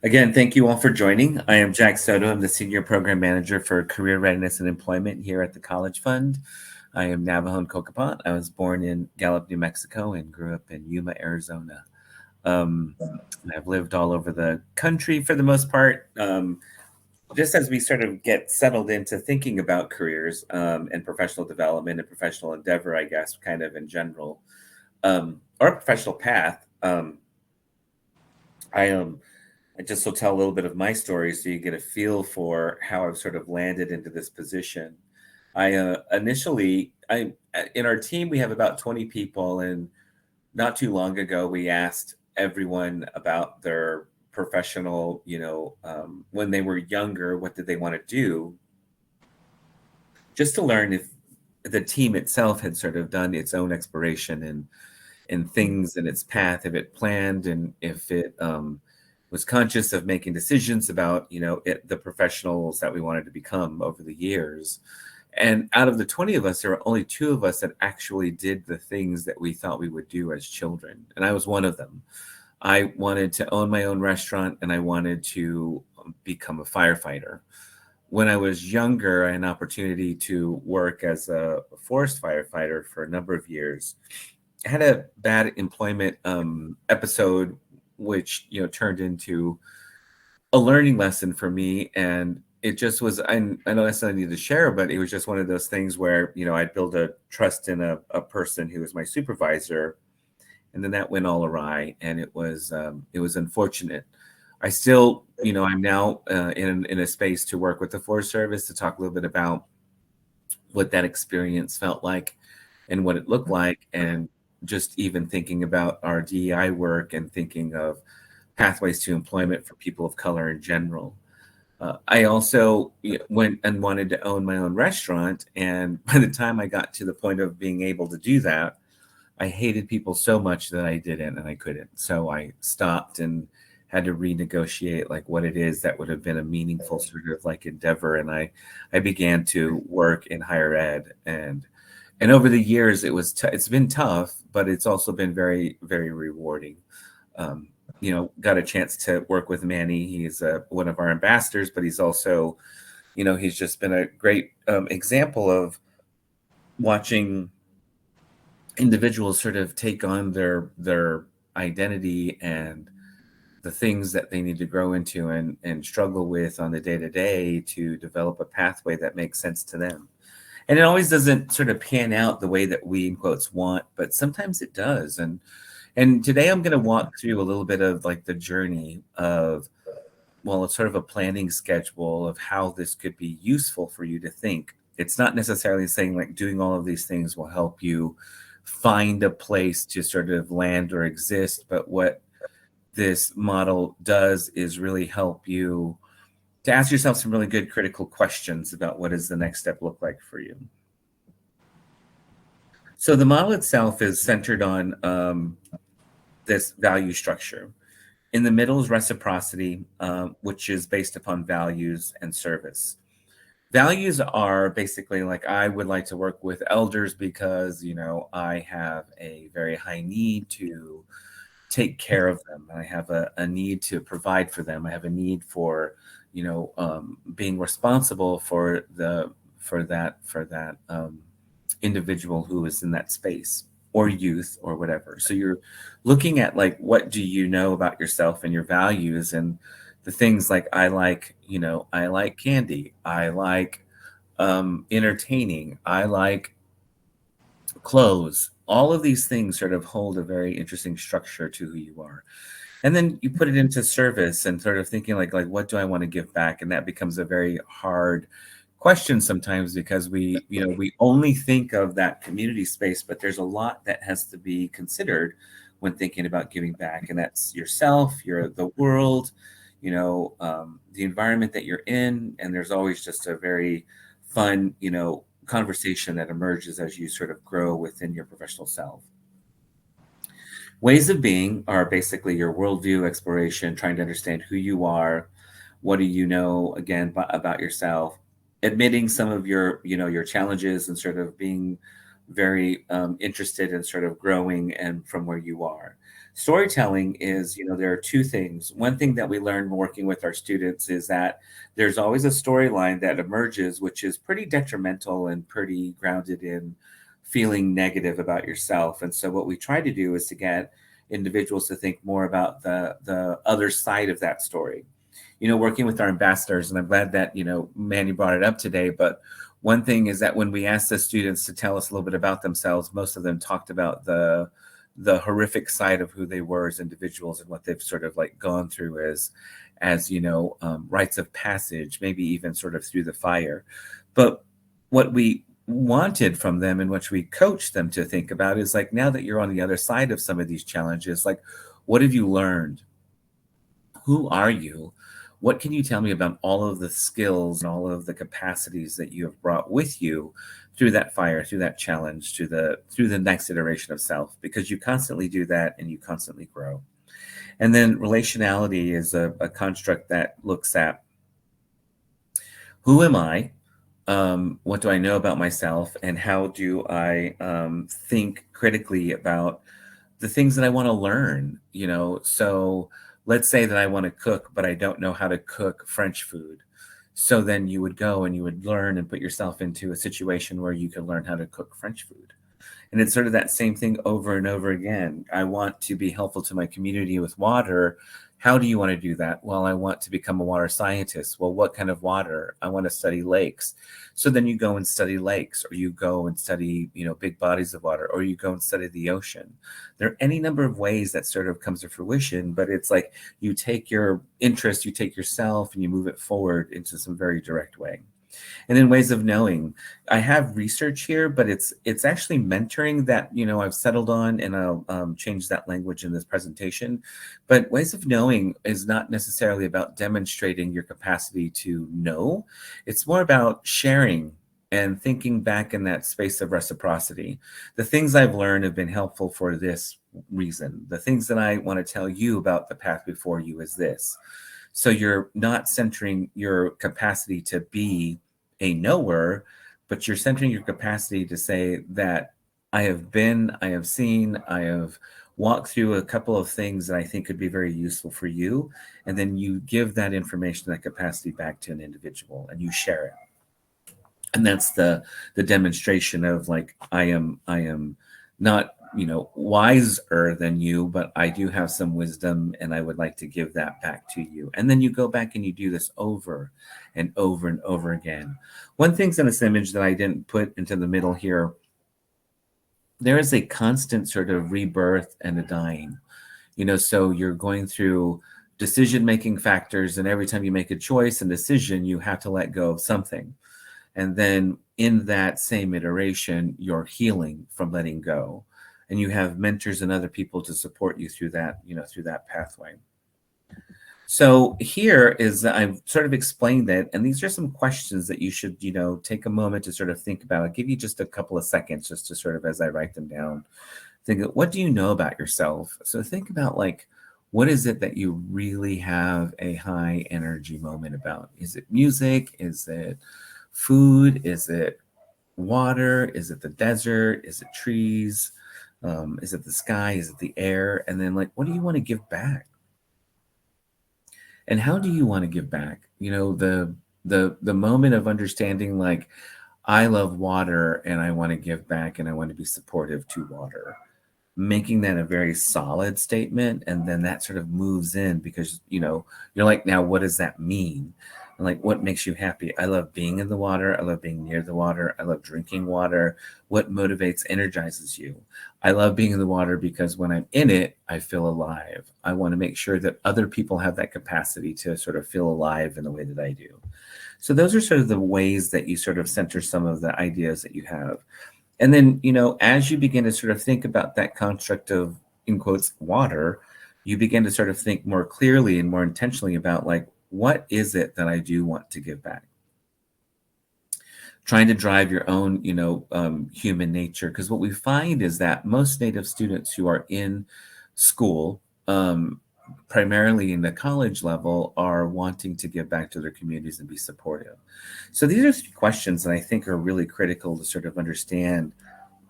Again, thank you all for joining. I am Jack Soto. I'm the Senior Program Manager for Career Readiness and Employment here at the College Fund. I am Navajo and Cocopont. I was born in Gallup, New Mexico, and grew up in Yuma, Arizona. Um, I've lived all over the country for the most part. Just as we sort of get settled into thinking about careers and professional development and professional endeavor, I guess, kind of in general, or a professional path, I I just will tell a little bit of my story so you get a feel for how I've sort of landed into this position. I initially, I in our team we have about 20 people, and not too long ago we asked everyone about their professional, when they were younger, what did they want to do, just to learn if the team itself had sort of done its own exploration and things in its path, if it planned and if it was conscious of making decisions about the professionals that we wanted to become over the years. And out of the 20 of us, there were only two of us that actually did the things that we thought we would do as children, and I was one of them. I wanted to own my own restaurant and I wanted to become a firefighter. When I was younger, I had an opportunity to work as a forest firefighter for a number of years. I had a bad employment episode, which turned into a learning lesson for me, and it just was. I know that's not need to share, but it was just one of those things where I'd build a trust in a person who was my supervisor, and then that went all awry, and it was unfortunate. I still, I'm now in a space to work with the Forest Service to talk a little bit about what that experience felt like and what it looked like, and just even thinking about our DEI work and thinking of pathways to employment for people of color in general. I also went and wanted to own my own restaurant, and by the time I got to the point of being able to do that, I hated people so much that I didn't and I couldn't. So I stopped and had to renegotiate like what it is that would have been a meaningful sort of like endeavor. And I began to work in higher ed, and over the years it's been tough, but it's also been very, very rewarding. Um, got a chance to work with Manny. He's one of our ambassadors, but he's also, he's just been a great example of watching individuals sort of take on their identity and the things that they need to grow into and struggle with on the day to day to develop a pathway that makes sense to them. And it always doesn't sort of pan out the way that we in quotes want, but sometimes it does. And today I'm going to walk through a little bit of like the journey of, well, it's sort of a planning schedule of how this could be useful for you to think. It's not necessarily saying like doing all of these things will help you find a place to sort of land or exist, but what this model does is really help you to ask yourself some really good critical questions about what does the next step look like for you. So the model itself is centered on this value structure. In the middle is reciprocity, which is based upon values and service. Values are basically like I would like to work with elders because I have a very high need to take care of them. I have a need to provide for them. I have a need for being responsible for that individual who is in that space, or youth, or whatever. So you're looking at like, what do you know about yourself and your values, and the things like I like candy, I like entertaining, I like clothes. All of these things sort of hold a very interesting structure to who you are. And then you put it into service and sort of thinking like what do I want to give back? And that becomes a very hard question sometimes, because we only think of that community space, but there's a lot that has to be considered when thinking about giving back. And that's yourself, the world, the environment that you're in. And there's always just a very fun, conversation that emerges as you sort of grow within your professional self. Ways of being are basically your worldview exploration, trying to understand who you are, what do you know again about yourself, admitting some of your challenges and sort of being very interested in sort of growing and from where you are. Storytelling is, there are two things. One thing that we learn working with our students is that there's always a storyline that emerges, which is pretty detrimental and pretty grounded in feeling negative about yourself. And so what we try to do is to get individuals to think more about the other side of that story. Working with our ambassadors, and I'm glad that, Manny brought it up today, but one thing is that when we asked the students to tell us a little bit about themselves, most of them talked about the horrific side of who they were as individuals and what they've sort of like gone through as rites of passage, maybe even sort of through the fire. But what we wanted from them and which we coached them to think about is like, now that you're on the other side of some of these challenges, like, what have you learned? Who are you? What can you tell me about all of the skills and all of the capacities that you have brought with you through that fire, through that challenge, through the next iteration of self? Because you constantly do that and you constantly grow. And then relationality is a construct that looks at, who am I? What do I know about myself? And how do I think critically about the things that I want to learn? So let's say that I want to cook, but I don't know how to cook French food. So then you would go and you would learn and put yourself into a situation where you can learn how to cook French food. And it's sort of that same thing over and over again. I want to be helpful to my community with water. How do you want to do that? Well, I want to become a water scientist. Well, what kind of water? I want to study lakes. So then you go and study lakes, or you go and study, big bodies of water, or you go and study the ocean. There are any number of ways that sort of comes to fruition, but it's like you take your interest, you take yourself, and you move it forward into some very direct way. And then ways of knowing. I have research here, but it's actually mentoring that I've settled on, and I'll change that language in this presentation. But ways of knowing is not necessarily about demonstrating your capacity to know. It's more about sharing and thinking back in that space of reciprocity. The things I've learned have been helpful for this reason. The things that I want to tell you about the path before you is this. So you're not centering your capacity to be a knower, but you're centering your capacity to say that I have seen, I have walked through a couple of things that I think could be very useful for you. And then you give that information, that capacity back to an individual, and you share it. And that's the demonstration of like, I am not wiser than you, but I do have some wisdom, and I would like to give that back to you. And then you go back and you do this over and over and over again. One thing's in this image that I didn't put into the middle here, there is a constant sort of rebirth and a dying. So you're going through decision-making factors, and every time you make a choice and decision, you have to let go of something. And then in that same iteration, you're healing from letting go. And you have mentors and other people to support you through that, through that pathway. So here is, I've sort of explained it, and these are some questions that you should, take a moment to sort of think about. I'll give you just a couple of seconds just to sort of, as I write them down, think, what do you know about yourself? So think about like, what is it that you really have a high energy moment about? Is it music? Is it food? Is it water? Is it the desert? Is it trees? Is it the sky? Is it the air? And then like, what do you want to give back? And how do you want to give back? The moment of understanding, like, I love water and I want to give back and I want to be supportive to water. Making that a very solid statement, and then that sort of moves in, because you're like, now what does that mean? And like, what makes you happy? I love being in the water. I love being near the water. I love drinking water. What motivates, energizes you? I love being in the water because when I'm in it, I feel alive. I want to make sure that other people have that capacity to sort of feel alive in the way that I do. So those are sort of the ways that you sort of center some of the ideas that you have. And then, as you begin to sort of think about that construct of, in quotes, water, you begin to sort of think more clearly and more intentionally about like, what is it that I do want to give back? Trying to drive your own, human nature. Because what we find is that most Native students who are in school, primarily in the college level, are wanting to give back to their communities and be supportive. So these are three questions that I think are really critical to sort of understand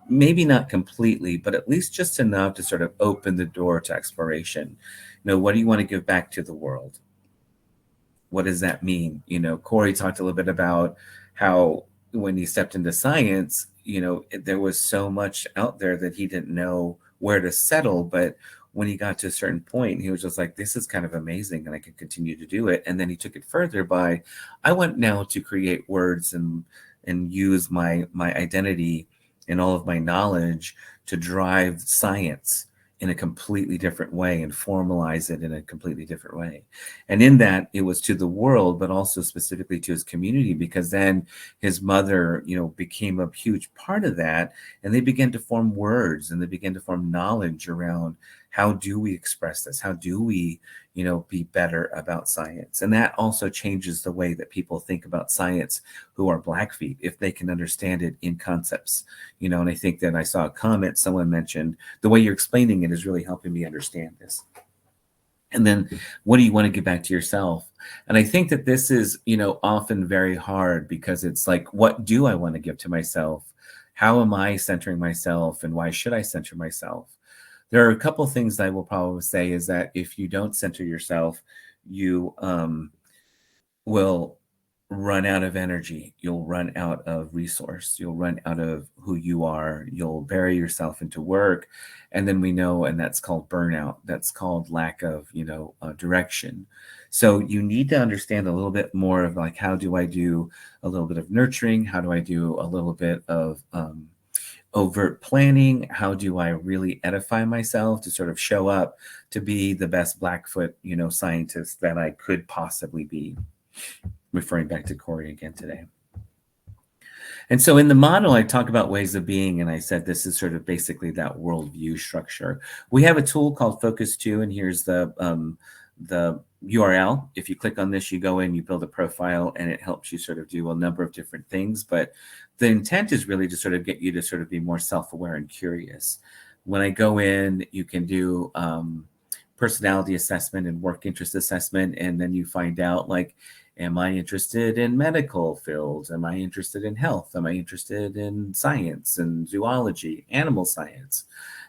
maybe not completely, but at least just enough to sort of open the door to exploration. What do you want to give back to the world? What does that mean? Corey talked a little bit about how when he stepped into science, there was so much out there that he didn't know where to settle. But when he got to a certain point, he was just like, this is kind of amazing and I can continue to do it. And then he took it further by, I want now to create words and use my identity and all of my knowledge to drive science in a completely different way and formalize it in a completely different way. And in that, it was to the world, but also specifically to his community, because then his mother, became a huge part of that. And they began to form words and they began to form knowledge around how do we express this? How do we, be better about science? And that also changes the way that people think about science who are Blackfeet, if they can understand it in concepts, and I think that I saw a comment, someone mentioned, the way you're explaining it is really helping me understand this. And then what do you want to give back to yourself? And I think that this is, often very hard, because it's like, what do I want to give to myself? How am I centering myself? And why should I center myself? There are a couple of things that I will probably say is that if you don't center yourself, you will run out of energy. You'll run out of resource. You'll run out of who you are. You'll bury yourself into work. And then we know, and that's called burnout. That's called lack of, direction. So you need to understand a little bit more of like, how do I do a little bit of nurturing? How do I do a little bit of overt planning? How do I really edify myself to sort of show up to be the best Blackfoot, scientist that I could possibly be? Referring back to Corey again today. And so in the model, I talk about ways of being, and I said this is sort of basically that worldview structure. We have a tool called Focus 2, and here's the URL. If you click on this, you go in, you build a profile, and it helps you sort of do a number of different things. But the intent is really to sort of get you to sort of be more self-aware and curious. When I go in, you can do personality assessment and work interest assessment, and then you find out, like, am I interested in medical fields? Am I interested in health? Am I interested in science and zoology, animal science?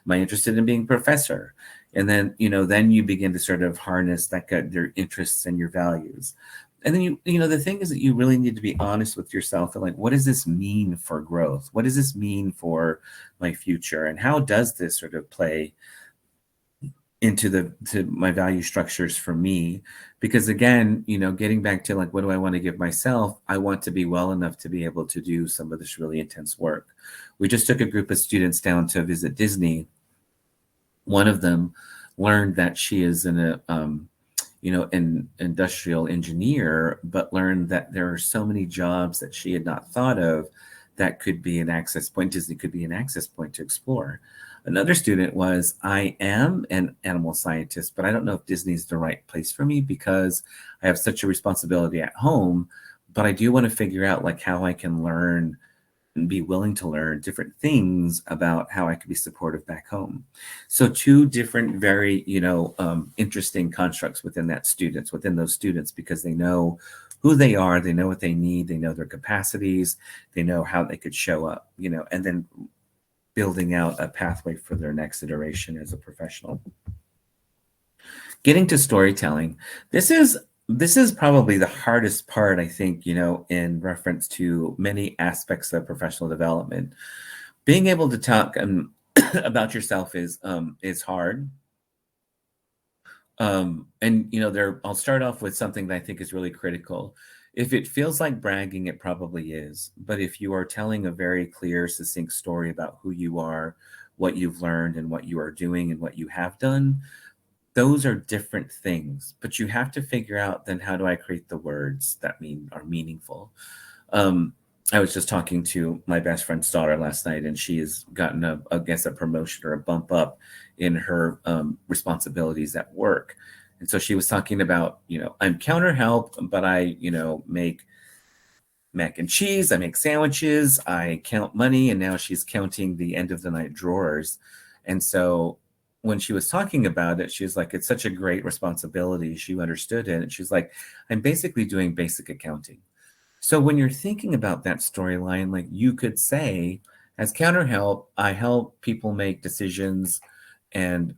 Am I interested in being a professor? And then, then you begin to sort of harness that your interests and your values. And then the thing is that you really need to be honest with yourself and like, what does this mean for growth? What does this mean for my future? And how does this sort of play into to my value structures for me? Because again, getting back to like, what do I want to give myself? I want to be well enough to be able to do some of this really intense work. We just took a group of students down to visit Disney. One of them learned that she is an industrial engineer, but learned that there are so many jobs that she had not thought of that could be an access point. Disney could be an access point to explore. Another student was, I am an animal scientist, but I don't know if Disney's the right place for me because I have such a responsibility at home, but I do want to figure out like how I can learn and be willing to learn different things about how I could be supportive back home. So two different, very, interesting constructs within those students, because they know who they are, they know what they need, they know their capacities, they know how they could show up, and then building out a pathway for their next iteration as a professional. Getting to storytelling. This is probably the hardest part, I think, in reference to many aspects of professional development. Being able to talk about yourself is hard. I'll start off with something that I think is really critical. If it feels like bragging, it probably is. But if you are telling a very clear, succinct story about who you are, what you've learned, and what you are doing and what you have done, those are different things. But you have to figure out then, how do I create the words that are meaningful? I was just talking to my best friend's daughter last night, and she has gotten a promotion or a bump up in her responsibilities at work. And so she was talking about, I'm counter help, but I, make mac and cheese, I make sandwiches, I count money, and now she's counting the end of the night drawers. And so when she was talking about it, she was like, it's such a great responsibility. She understood it. And she's like, I'm basically doing basic accounting. So when you're thinking about that storyline, like, you could say As counter help, I help people make decisions and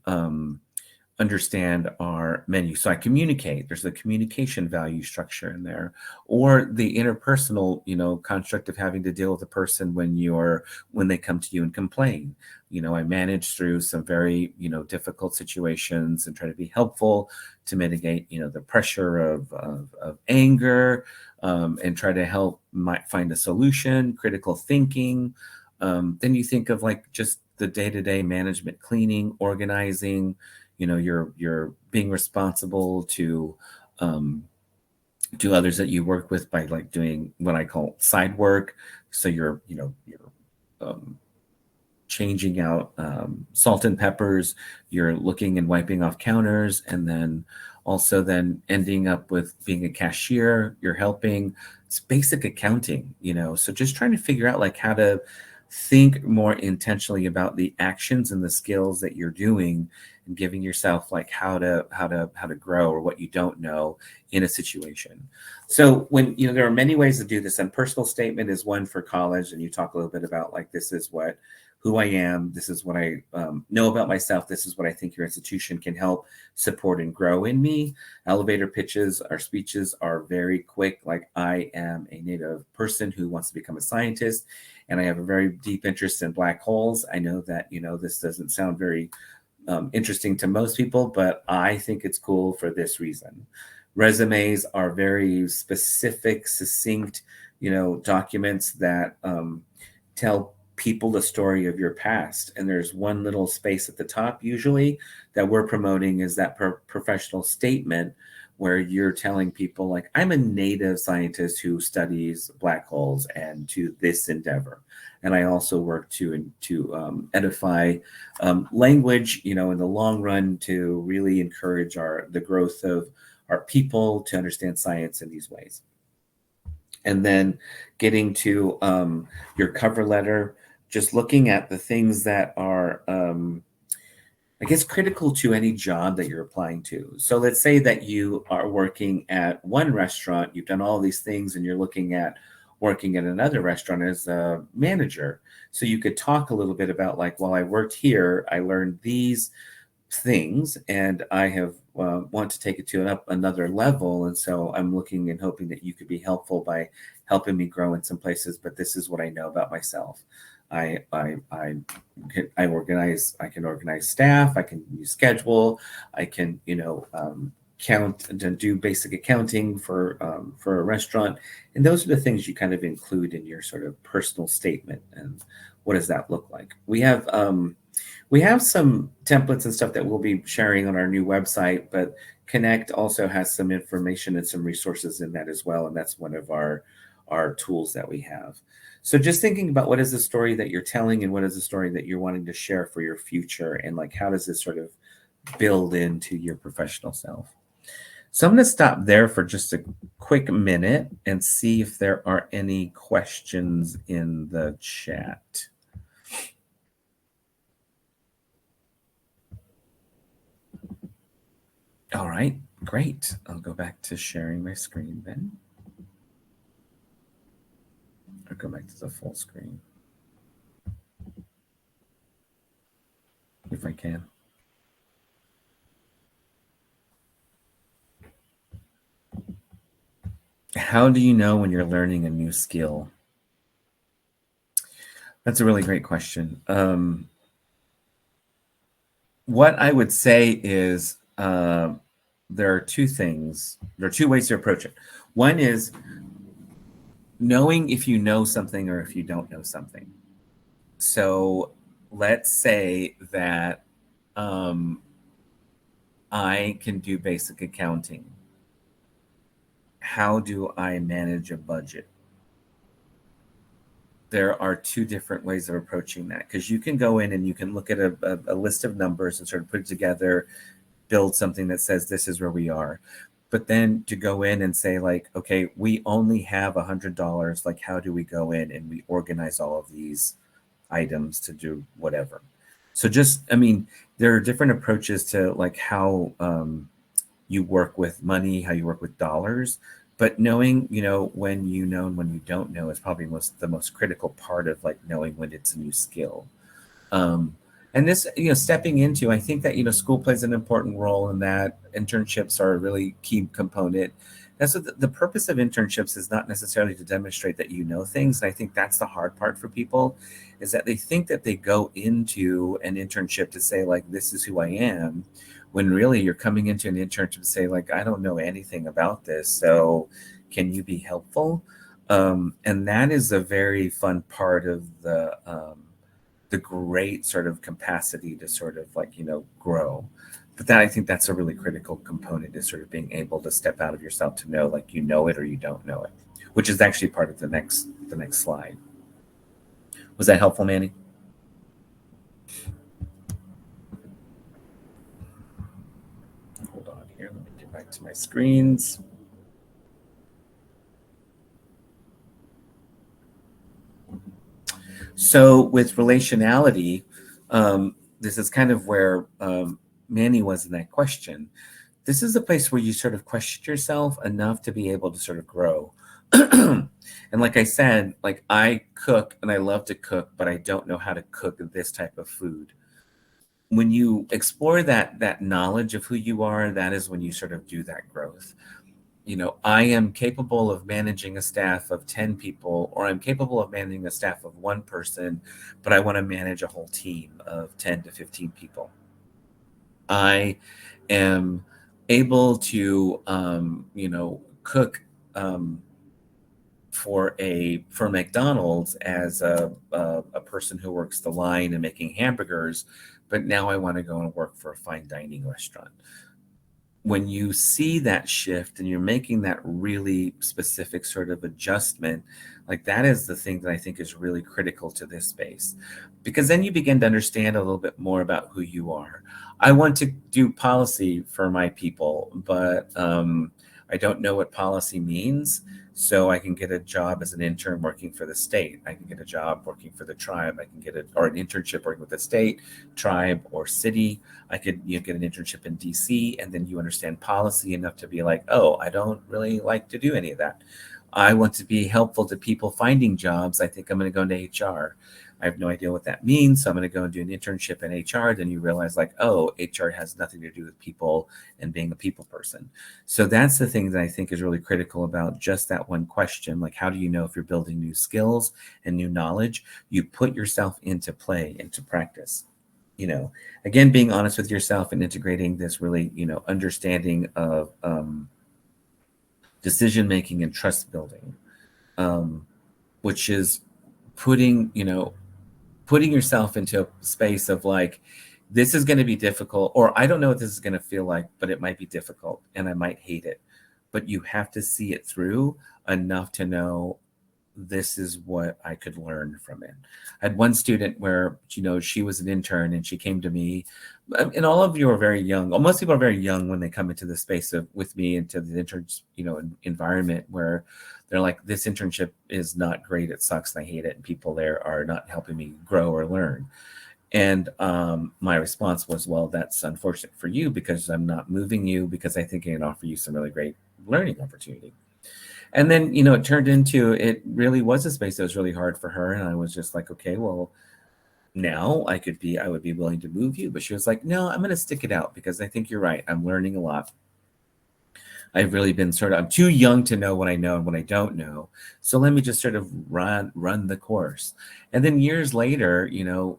understand our menu. So I communicate. There's a communication value structure in there, or the interpersonal, construct of having to deal with a person when they come to you and complain. I manage through some very difficult situations and try to be helpful to mitigate the pressure of anger, and try to help find a solution, critical thinking. Then you think of like just the day-to-day management, cleaning, organizing. You're being responsible um, to others that you work with by like doing what I call side work. So you're um, changing out salt and peppers, you're looking and wiping off counters, and then also then ending up with being a cashier, you're helping. It's basic accounting. So just trying to figure out like how to think more intentionally about the actions and the skills that you're doing, and giving yourself like how to grow or what you don't know in a situation. So when there are many ways to do this, and personal statement is one for college, and you talk a little bit about like this is who I am. This is what I know about myself. This is what I think your institution can help support and grow in me. Elevator pitches, our speeches are very quick. Like, I am a native person who wants to become a scientist, and I have a very deep interest in black holes. I know that, this doesn't sound very interesting to most people, but I think it's cool for this reason. Resumes are very specific, succinct, documents that tell people the story of your past. And there's one little space at the top, usually, that we're promoting is that professional statement, where you're telling people, like, I'm a native scientist who studies black holes and to this endeavor. And I also work to edify language, in the long run, to really encourage the growth of our people to understand science in these ways. And then getting to your cover letter, just looking at the things that are, I guess, critical to any job that you're applying to. So let's say that you are working at one restaurant, you've done all these things, and you're looking at working at another restaurant as a manager. So you could talk a little bit about like, while I worked here, I learned these things, and I have want to take it to another level. And so I'm looking and hoping that you could be helpful by helping me grow in some places. But this is what I know about myself. I organize. I can organize staff. I can use schedule. I can count and do basic accounting for a restaurant. And those are the things you kind of include in your sort of personal statement. And what does that look like? We have some templates and stuff that we'll be sharing on our new website, but Connect also has some information and some resources in that as well. And that's one of our tools that we have. So just thinking about what is the story that you're telling, and what is the story that you're wanting to share for your future, and like how does this sort of build into your professional self. So I'm going to stop there for just a quick minute and see if there are any questions in the chat. All right, great. I'll go back to sharing my screen then. I'll go back to the full screen if I can. How do you know when you're learning a new skill? That's a really great question. What I would say is there are two things. There are two ways to approach it. One is knowing if you know something or if you don't know something. So let's say that I can do basic accounting. How do I manage a budget? There are two different ways of approaching that, because you can go in and you can look at a list of numbers and sort of put it together, build something that says this is where we are. But then to go in and say like, okay, we only have $100. Like, how do we go in and we organize all of these items to do whatever? So there are different approaches to like how you work with money, how you work with dollars. But knowing, when you know and when you don't know is probably the most critical part of like knowing when it's a new skill. um, and this, stepping into, I think that, school plays an important role in that. Internships are a really key component. That's what the purpose of internships is, not necessarily to demonstrate that you know things. And I think that's the hard part for people, is that they think that they go into an internship to say like, this is who I am, when really you're coming into an internship to say like, I don't know anything about this, so can you be helpful? And that is a very fun part of the great sort of capacity to sort of like, grow. But that, I think that's a really critical component, is sort of being able to step out of yourself to know like you know it or you don't know it, which is actually part of the next slide. Was that helpful, Manny? Hold on here, let me get back to my screens. So with relationality, this is kind of where Manny was in that question. This is a place where you sort of question yourself enough to be able to sort of grow. And like I said, like I cook and I love to cook, but I don't know how to cook this type of food. When you explore that knowledge of who you are, that is when you sort of do that growth. I am capable of managing a staff of 10 people, or I'm capable of managing a staff of one person, but I want to manage a whole team of 10 to 15 people. I am able to, cook for McDonald's as a person who works the line and making hamburgers, but now I want to go and work for a fine dining restaurant. When you see that shift and you're making that really specific sort of adjustment, like that is the thing that I think is really critical to this space, because then you begin to understand a little bit more about who you are. I want to do policy for my people, but I don't know what policy means. So I can get a job as an intern working for the state. I can get a job working for the tribe. I can get or an internship working with the state, tribe, or city. I could get an internship in DC, and then you understand policy enough to be like, oh, I don't really like to do any of that. I want to be helpful to people finding jobs. I think I'm going to go into HR. I have no idea what that means, so I'm going to go and do an internship in HR. Then you realize like, oh, HR has nothing to do with people and being a people person. So that's the thing that I think is really critical about just that one question. Like, how do you know if you're building new skills and new knowledge? You put yourself into play, into practice. Again, being honest with yourself and integrating this really, understanding of decision making and trust building, um, which is putting, putting yourself into a space of like, this is going to be difficult, or I don't know what this is going to feel like, but it might be difficult and I might hate it. But you have to see it through enough to know this is what I could learn from it. I had one student where, she was an intern and she came to me, and all of you are very young. Most people are very young when they come into the space of with me into the interns, environment where they're like, this internship is not great. It sucks. And I hate it. And people there are not helping me grow or learn. And my response was, well, that's unfortunate for you because I'm not moving you, because I think I can offer you some really great learning opportunity. And then, it turned into, it really was a space that was really hard for her. And I was just like, okay, well, now I would be willing to move you. But she was like, no, I'm going to stick it out because I think you're right. I'm learning a lot. I've really been I'm too young to know what I know and what I don't know. So let me just sort of run the course. And then years later,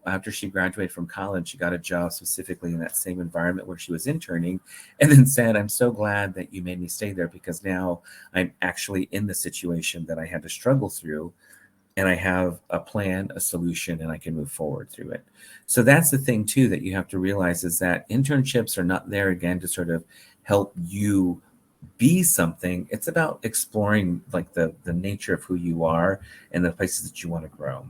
after she graduated from college, she got a job specifically in that same environment where she was interning, and then said, I'm so glad that you made me stay there, because now I'm actually in the situation that I had to struggle through, and I have a plan, a solution, and I can move forward through it. So that's the thing too, that you have to realize, is that internships are not there again to sort of help you be something. It's about exploring like the nature of who you are and the places that you want to grow.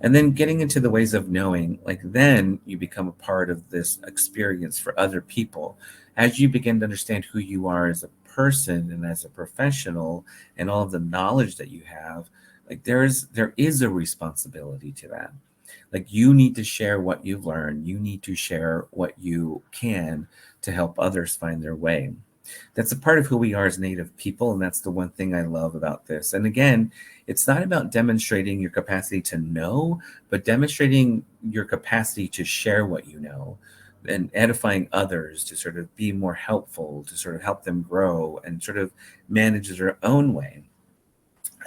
And then getting into the ways of knowing, like then you become a part of this experience for other people. As you begin to understand who you are as a person and as a professional, and all of the knowledge that you have, like there is a responsibility to that. Like you need to share what you've learned. You need to share what you can to help others find their way. That's a part of who we are as Native people, and that's the one thing I love about this. And again, it's not about demonstrating your capacity to know, but demonstrating your capacity to share what you know and edifying others to sort of be more helpful, to sort of help them grow and sort of manage their own way.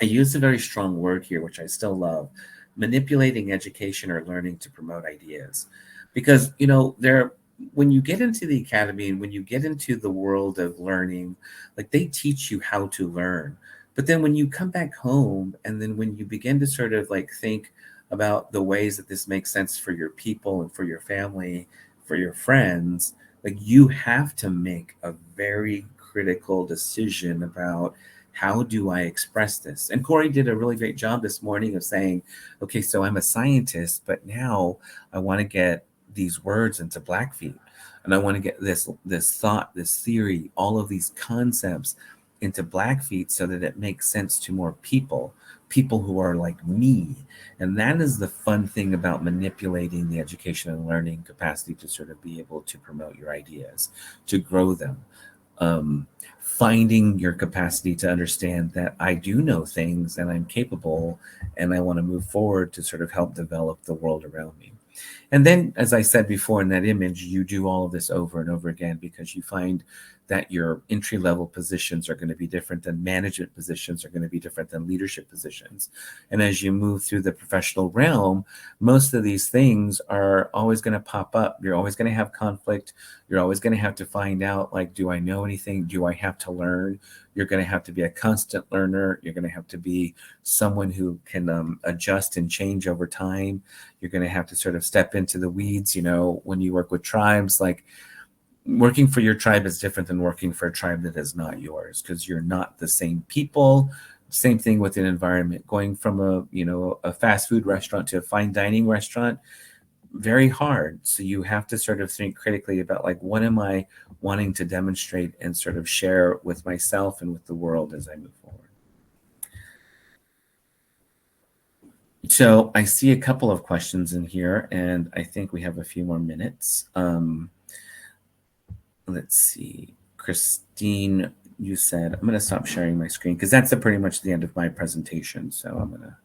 I use a very strong word here, which I still love, manipulating education or learning to promote ideas. Because, there, when you get into the academy and when you get into the world of learning, like they teach you how to learn. But then when you come back home and then when you begin to sort of like think about the ways that this makes sense for your people and for your family, for your friends, like you have to make a very critical decision about how do I express this? And Corey did a really great job this morning of saying, okay, so I'm a scientist, but now I want to get these words into Blackfeet. And I want to get this thought, this theory, all of these concepts into Blackfeet so that it makes sense to more people who are like me. And that is the fun thing about manipulating the education and learning capacity to sort of be able to promote your ideas, to grow them. Finding your capacity to understand that I do know things and I'm capable and I want to move forward to sort of help develop the world around me. And then, as I said before in that image, you do all of this over and over again because you find that your entry level positions are going to be different than management positions are going to be different than leadership positions. And as you move through the professional realm, most of these things are always going to pop up. You're always going to have conflict. You're always going to have to find out, like, do I know anything? Do I have to learn? You're going to have to be a constant learner. You're going to have to be someone who can adjust and change over time. You're going to have to sort of step into the weeds. When you work with tribes, like working for your tribe is different than working for a tribe that is not yours because you're not the same people. Same thing with an environment. Going from a fast food restaurant to a fine dining restaurant, very hard. So you have to sort of think critically about, like, what am I wanting to demonstrate and sort of share with myself and with the world as I move forward. So I see a couple of questions in here, and I think we have a few more minutes. Let's see. Christine, you said, I'm going to stop sharing my screen because that's pretty much the end of my presentation. So I'm going to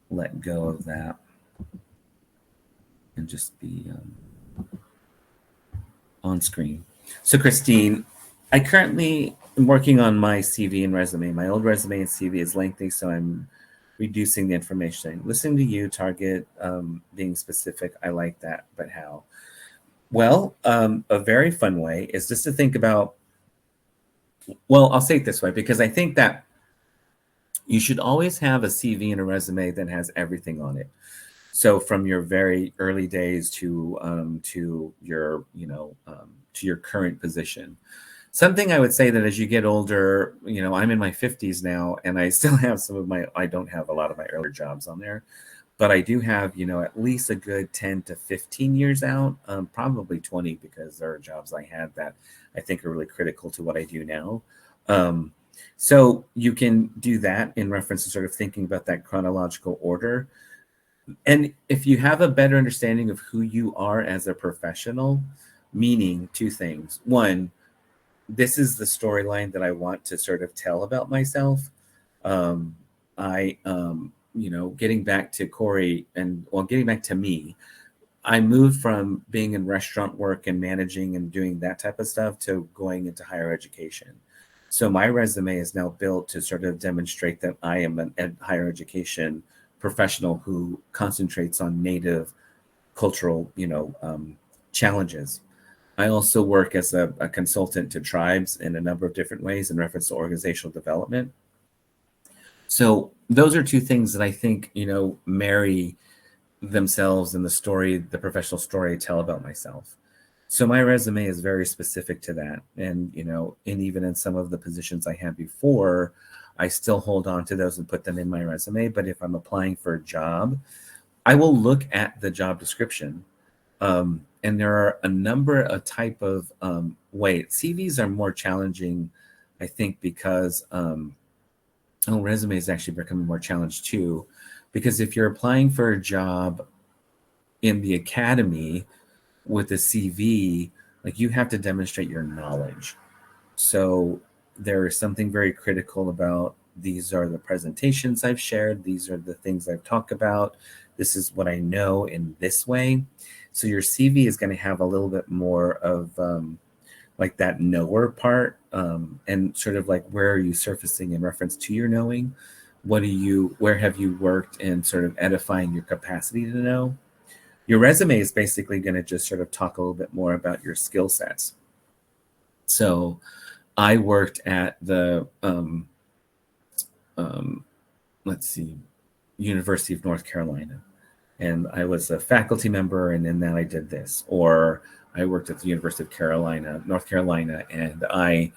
let go of that and just be on screen. So Christine, I currently am working on my CV and resume. My old resume and CV is lengthy, so I'm reducing the information. Listening to you, target, being specific, I like that, but how? Well, a very fun way is just to think about, well, I'll say it this way, because I think that you should always have a CV and a resume that has everything on it. So from your very early days to your to your current position. Something I would say that as you get older, I'm in my 50s now, and I still have I don't have a lot of my earlier jobs on there, but I do have, at least a good 10 to 15 years out, probably 20, because there are jobs I had that I think are really critical to what I do now. So you can do that in reference to sort of thinking about that chronological order. And if you have a better understanding of who you are as a professional, meaning two things. One, this is the storyline that I want to sort of tell about myself. Getting back to Corey getting back to me, I moved from being in restaurant work and managing and doing that type of stuff to going into higher education. So my resume is now built to sort of demonstrate that I am a higher education professional who concentrates on Native cultural, challenges. I also work as a consultant to tribes in a number of different ways in reference to organizational development. So those are two things that I think, marry themselves in the professional story I tell about myself. So my resume is very specific to that. And, and even in some of the positions I had before, I still hold on to those and put them in my resume. But if I'm applying for a job, I will look at the job description. And there are a number of type of CVs are more challenging, I think, because resume is actually becoming more challenged too. Because if you're applying for a job in the academy with a CV, like you have to demonstrate your knowledge. So there is something very critical about these are the presentations I've shared, these are the things I've talked about, this is what I know in this way. So your CV is going to have a little bit more of like that knower part, and sort of like where are you surfacing in reference to your knowing? Where have you worked in sort of edifying your capacity to know? Your resume is basically going to just sort of talk a little bit more about your skill sets. So I worked at the let's see, University of North Carolina, and I was a faculty member, and in that I did this. Or I worked at the University of North Carolina, and I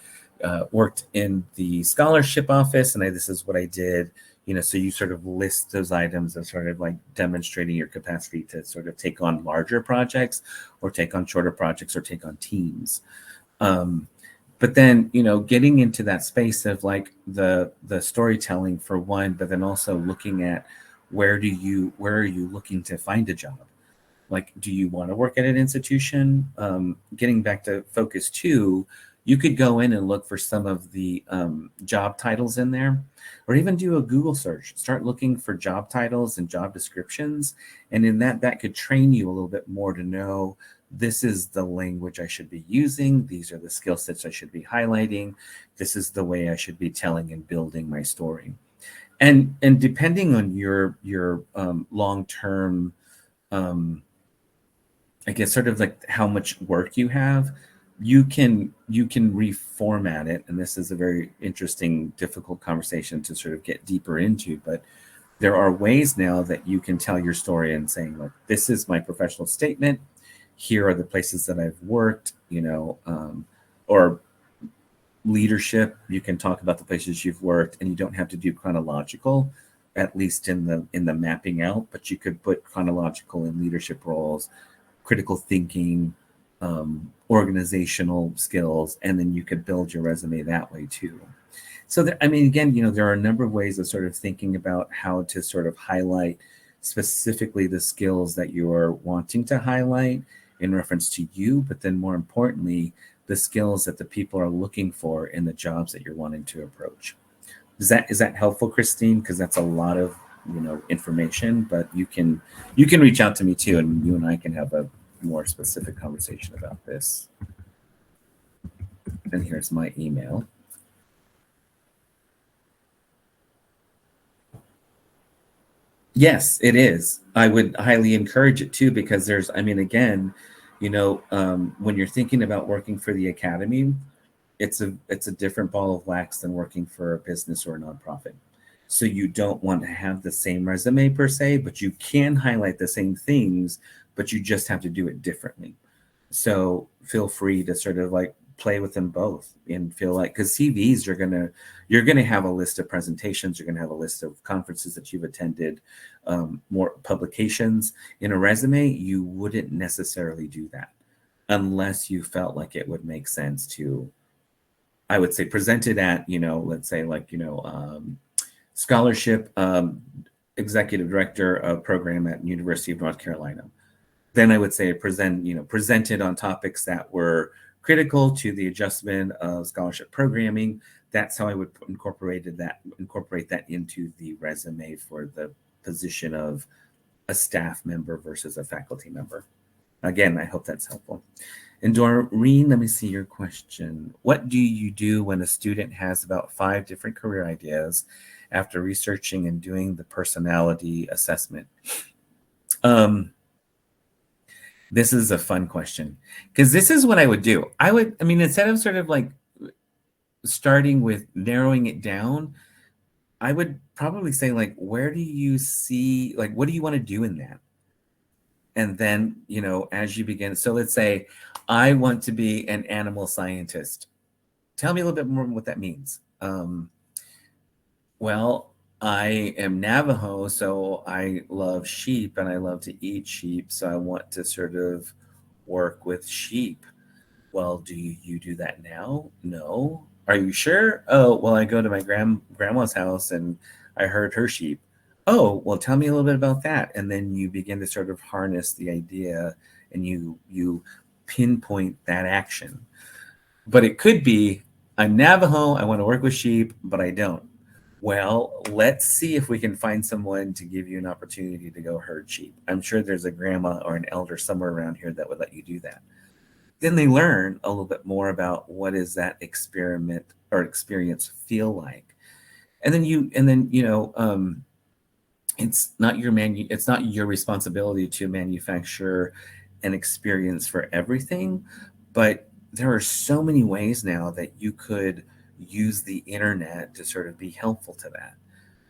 worked in the scholarship office, and this is what I did. So you sort of list those items as sort of like demonstrating your capacity to sort of take on larger projects, or take on shorter projects, or take on teams. But then, getting into that space of like the storytelling for one, but then also looking at where are you looking to find a job? Like, do you want to work at an institution? Getting back to focus two, you could go in and look for some of the job titles in there, or even do a Google search. Start looking for job titles and job descriptions. And in that could train you a little bit more to know this is the language I should be using. These are the skill sets I should be highlighting. This is the way I should be telling and building my story. And depending on your long-term, I guess sort of like how much work you have, you can reformat it. And this is a very interesting, difficult conversation to sort of get deeper into. But there are ways now that you can tell your story and saying, like, this is my professional statement. Here are the places that I've worked, or leadership. You can talk about the places you've worked, and you don't have to do chronological, at least in the mapping out, but you could put chronological in leadership roles, critical thinking, organizational skills, and then you could build your resume that way too. So again, there are a number of ways of sort of thinking about how to sort of highlight specifically the skills that you're wanting to highlight in reference to you, but then more importantly, the skills that the people are looking for in the jobs that you're wanting to approach. Is that helpful, Christine? Because that's a lot of information, but you can reach out to me too, and you and I can have a more specific conversation about this. And here's my email. Yes, it is. I would highly encourage it too, because there's, again, when you're thinking about working for the academy, it's a different ball of wax than working for a business or a nonprofit. So you don't want to have the same resume per se, but you can highlight the same things, but you just have to do it differently. So feel free to sort of like play with them both and feel like, because CVs you're gonna have a list of presentations, you're gonna have a list of conferences that you've attended, more publications. In a resume, you wouldn't necessarily do that unless you felt like it would make sense to, I would say, presented at, let's say like, scholarship executive director of program at University of North Carolina. Then I would say presented on topics that were critical to the adjustment of scholarship programming. That's how I would incorporate that into the resume for the position of a staff member versus a faculty member. Again, I hope that's helpful. And Doreen, let me see your question. What do you do when a student has about 5 different career ideas after researching and doing the personality assessment? This is a fun question, because this is what I would do. Instead of sort of like starting with narrowing it down, I would probably say, like, where do you see, like, what do you want to do in that? And then, as you begin, so let's say I want to be an animal scientist. Tell me a little bit more what that means. Well, I am Navajo, so I love sheep and I love to eat sheep. So I want to sort of work with sheep. Well, do you do that now? No. Are you sure? Oh, well, I go to my grandma's house and I herd her sheep. Oh, well, tell me a little bit about that. And then you begin to sort of harness the idea and you pinpoint that action. But it could be, I'm Navajo. I want to work with sheep, but I don't. Well, let's see if we can find someone to give you an opportunity to go herd sheep. I'm sure there's a grandma or an elder somewhere around here that would let you do that. Then they learn a little bit more about what is that experiment or experience feel like. And then it's not your responsibility to manufacture an experience for everything, but there are so many ways now that you could use the internet to sort of be helpful to that.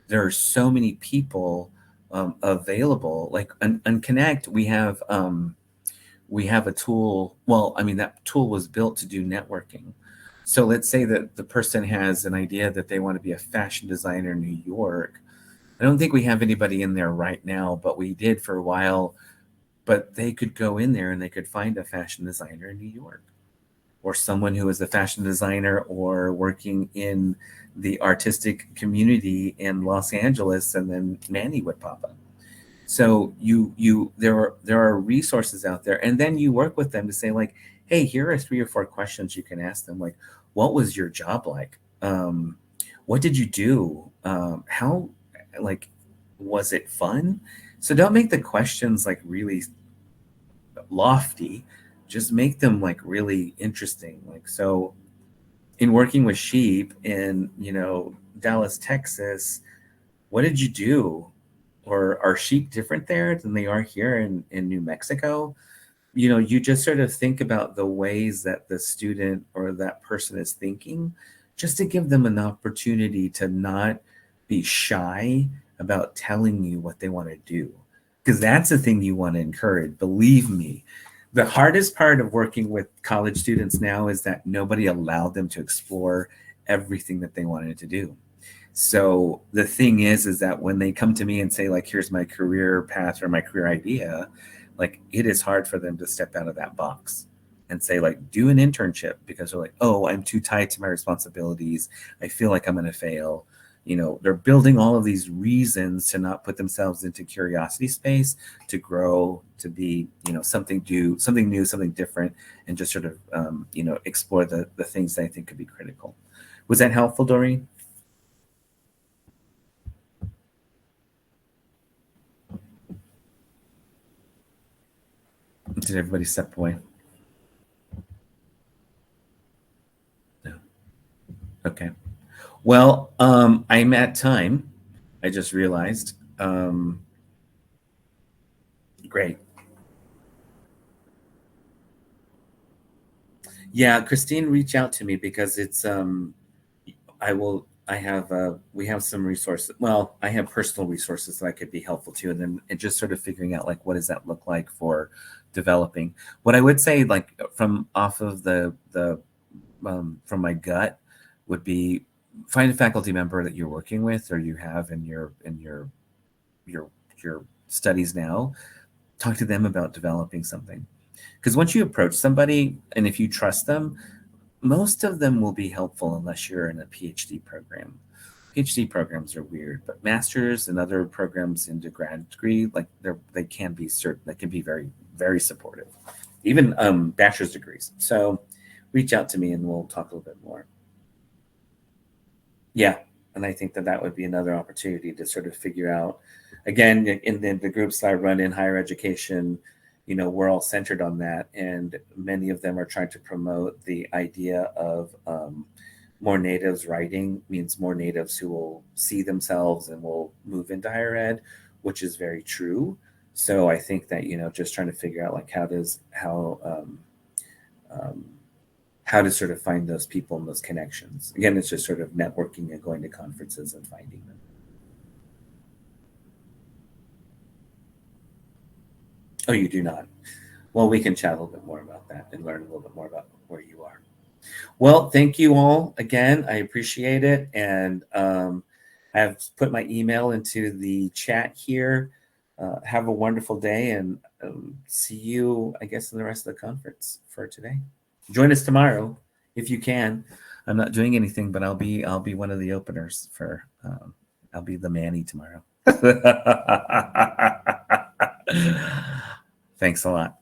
There are so many people available. Like on Connect, we have a tool. Well, I mean, that tool was built to do networking. So let's say that the person has an idea that they want to be a fashion designer in New York. I don't think we have anybody in there right now, but we did for a while. But they could go in there and they could find a fashion designer in New York, or someone who is a fashion designer or working in the artistic community in Los Angeles, and then Manny would pop up. So there are resources out there, and then you work with them to say like, hey, here are 3 or 4 questions you can ask them, like, what was your job like? What did you do? How, like, was it fun? So don't make the questions like really lofty. Just make them like really interesting. Like, so in working with sheep in, Dallas, Texas, what did you do? Or are sheep different there than they are here in New Mexico? You just sort of think about the ways that the student or that person is thinking, just to give them an opportunity to not be shy about telling you what they want to do. Because that's the thing you want to encourage. Believe me, the hardest part of working with college students now is that nobody allowed them to explore everything that they wanted to do. So the thing is that when they come to me and say, like, here's my career path or my career idea, like, it is hard for them to step out of that box and say, like, do an internship, because they're like, oh, I'm too tied to my responsibilities. I feel like I'm going to fail. They're building all of these reasons to not put themselves into curiosity space, to grow, to be, something new, something different, and just sort of, explore the things that I think could be critical. Was that helpful, Doreen? Did everybody step away? No. Okay. Well, I'm at time. I just realized. Great. Yeah, Christine, reach out to me, because it's I have we have some resources. Well, I have personal resources that I could be helpful to, and then and just sort of figuring out, like, what does that look like for developing. What I would say, like, from off of the from my gut, would be find a faculty member that you're working with or you have your your studies now. Talk to them about developing something, because once you approach somebody and if you trust them, most of them will be helpful, unless you're in a PhD program. PhD programs are weird, but masters and other programs into grad degree, like, they can be certain, they can be very, very supportive, even bachelor's degrees. So reach out to me and we'll talk a little bit more. Yeah, and I think that that would be another opportunity to sort of figure out, again, in the groups that I run in higher education, we're all centered on that, and many of them are trying to promote the idea of more natives writing means more natives who will see themselves and will move into higher ed, which is very true. So I think that, just trying to figure out, like, um, how to sort of find those people and those connections. Again, it's just sort of networking and going to conferences and finding them. Oh, you do not? Well, we can chat a little bit more about that and learn a little bit more about where you are. Well, thank you all again. I appreciate it. And I've put my email into the chat here. Have a wonderful day, and see you, I guess, in the rest of the conference for today. Join us tomorrow if you can. I'm not doing anything, but I'll be one of the openers for. I'll be the Manny tomorrow. Thanks a lot.